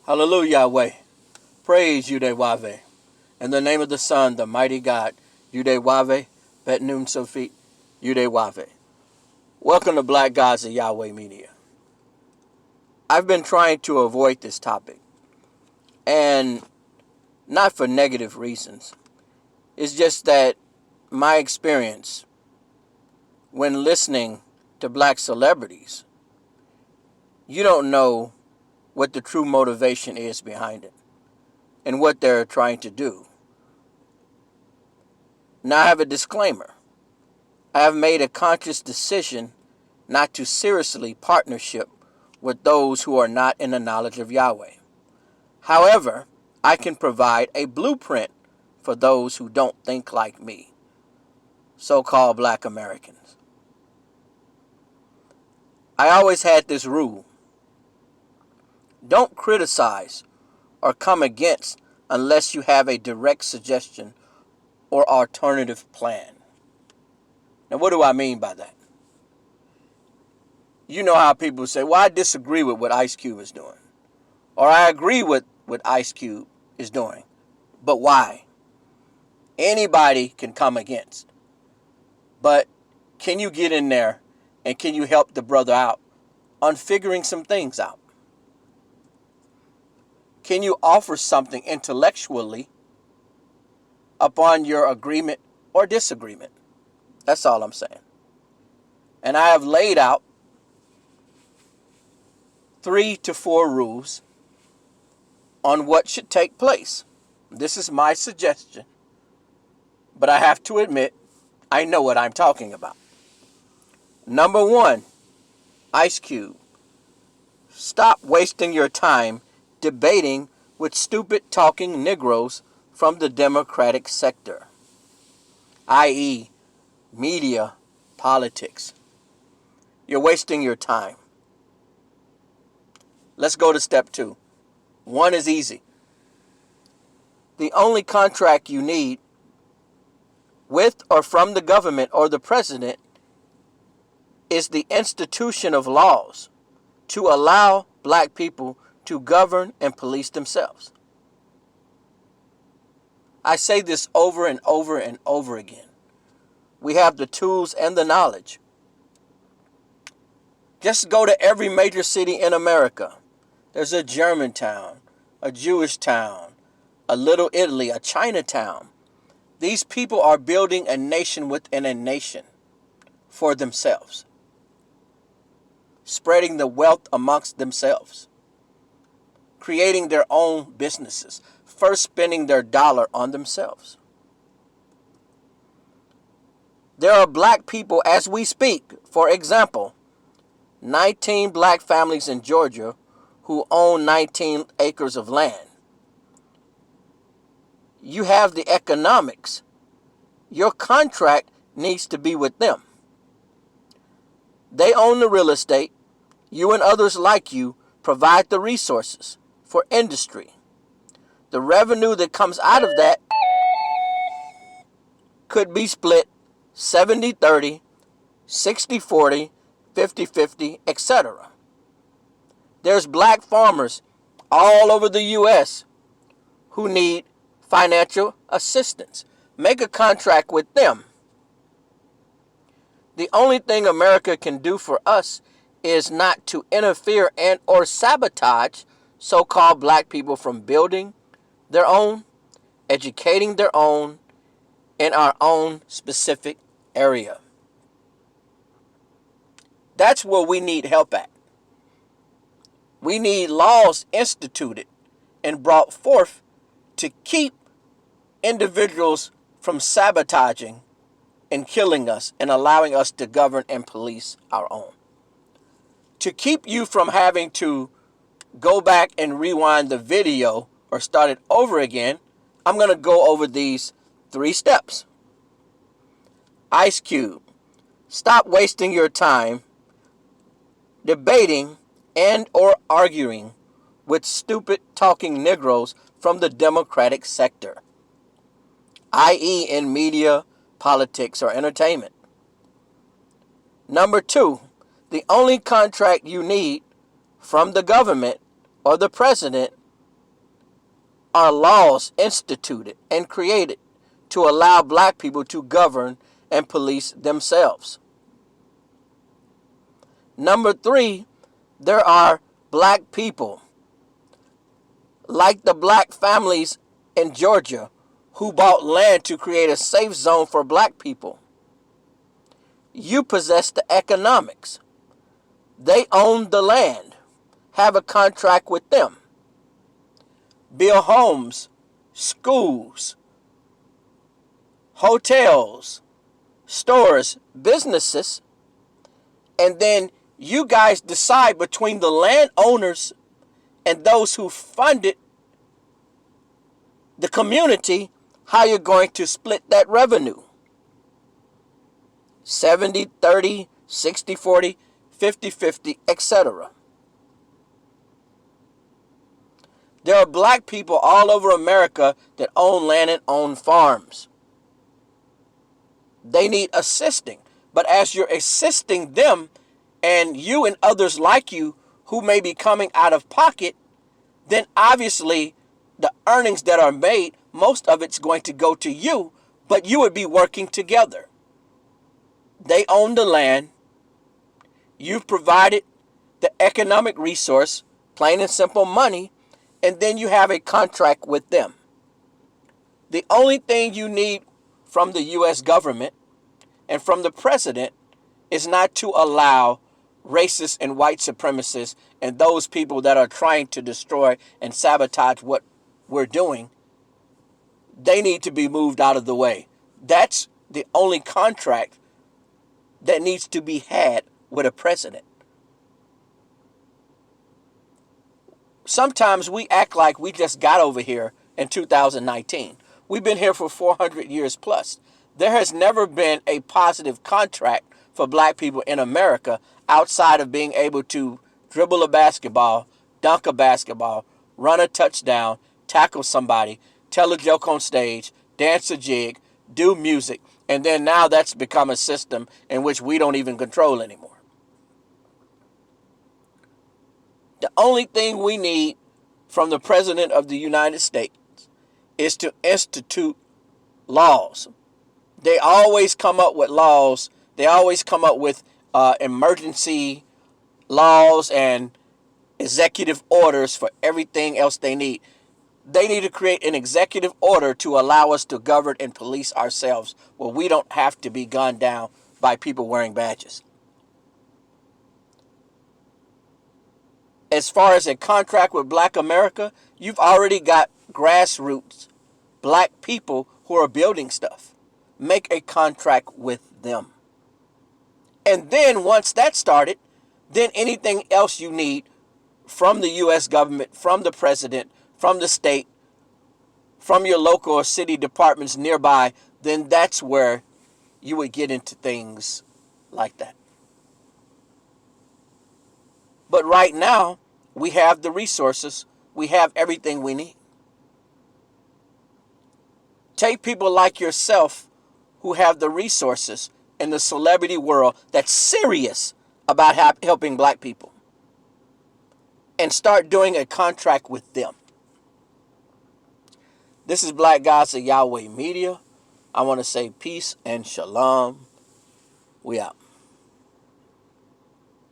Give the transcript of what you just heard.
Hallelujah, YAHWEH. Praise YAHWEH. In the name of the Son, the mighty God, YAHWEH, Bet Nun Sofit, YAHWEH. Welcome to Black Gods of Yahweh Media. I've been trying to avoid this topic, and not for negative reasons. It's just that my experience when listening to black celebrities, you don't know what the true motivation is behind it and what they're trying to do. Now, I have a disclaimer. I have made a conscious decision not to seriously partnership with those who are not in the knowledge of Yahweh. However, I can provide a blueprint for those who don't think like me, so-called black Americans. I always had this rule. Don't criticize or come against unless you have a direct suggestion or alternative plan. Now, what do I mean by that? You know how people say, well, I disagree with what Ice Cube is doing. Or I agree with what Ice Cube is doing. But why? Anybody can come against. But can you get in there and can you help the brother out on figuring some things out? Can you offer something intellectually upon your agreement or disagreement? That's all I'm saying. And I have laid out 3 to 4 rules on what should take place. This is my suggestion, but I have to admit, I know what I'm talking about. Number 1, Ice Cube. Stop wasting your time debating with stupid talking Negroes from the Democratic sector, i.e., media, politics. You're wasting your time. Let's go to step 2. 1 is easy. The only contract you need with or from the government or the president is the institution of laws to allow black people to govern and police themselves. I say this over and over and over again. We have the tools and the knowledge. Just go to every major city in America. There's a Germantown, a Jewish town, a Little Italy, a Chinatown. These people are building a nation within a nation for themselves, spreading the wealth amongst themselves, creating their own businesses, first spending their dollar on themselves. There are black people as we speak. For example, 19 black families in Georgia who own 19 acres of land. You have the economics. Your contract needs to be with them. They own the real estate. You and others like you provide the resources for industry. The revenue that comes out of that could be split 70-30, 60-40, 50-50, etc. There's black farmers all over the U.S. who need financial assistance. Make a contract with them. The only thing America can do for us is not to interfere and or sabotage so-called black people from building their own, educating their own in our own specific area. That's where we need help at. We need laws instituted and brought forth to keep individuals from sabotaging and killing us and allowing us to govern and police our own. To keep you from having to go back and rewind the video or start it over again, I'm going to go over these 3 steps. Ice Cube, stop wasting your time debating and or arguing with stupid talking Negroes from the Democratic sector, i.e. in media, politics, or entertainment. Number 2, the only contract you need from the government or the president are laws instituted and created to allow black people to govern and police themselves. Number 3, there are black people, like the black families in Georgia who bought land to create a safe zone for black people. You possess the economics. They own the land. Have a contract with them. Build homes, schools, hotels, stores, businesses, and then you guys decide between the landowners and those who funded the community how you're going to split that revenue. 70-30, 60-40, 50-50, etc. There are black people all over America that own land and own farms. They need assisting. But as you're assisting them, and you and others like you who may be coming out of pocket, then obviously the earnings that are made, most of it's going to go to you, but you would be working together. They own the land. You've provided the economic resource, plain and simple money, and then you have a contract with them. The only thing you need from the U.S. government and from the president is not to allow racists and white supremacists and those people that are trying to destroy and sabotage what we're doing. They need to be moved out of the way. That's the only contract that needs to be had with a president. Sometimes we act like we just got over here in 2019. We've been here for 400 years plus. There has never been a positive contract for black people in America outside of being able to dribble a basketball, dunk a basketball, run a touchdown, tackle somebody, tell a joke on stage, dance a jig, do music, and then now that's become a system in which we don't even control anymore. The only thing we need from the President of the United States is to institute laws. They always come up with laws. They always come up with emergency laws and executive orders for everything else they need. They need to create an executive order to allow us to govern and police ourselves, where we don't have to be gunned down by people wearing badges. As far as a contract with Black America, you've already got grassroots black people who are building stuff. Make a contract with them. And then once that's started, then anything else you need from the U.S. government, from the president, from the state, from your local or city departments nearby, then that's where you would get into things like that. But right now, we have the resources. We have everything we need. Take people like yourself who have the resources in the celebrity world that's serious about helping black people, and start doing a contract with them. This is Black Gods of Yahweh Media. I want to say peace and shalom. We out.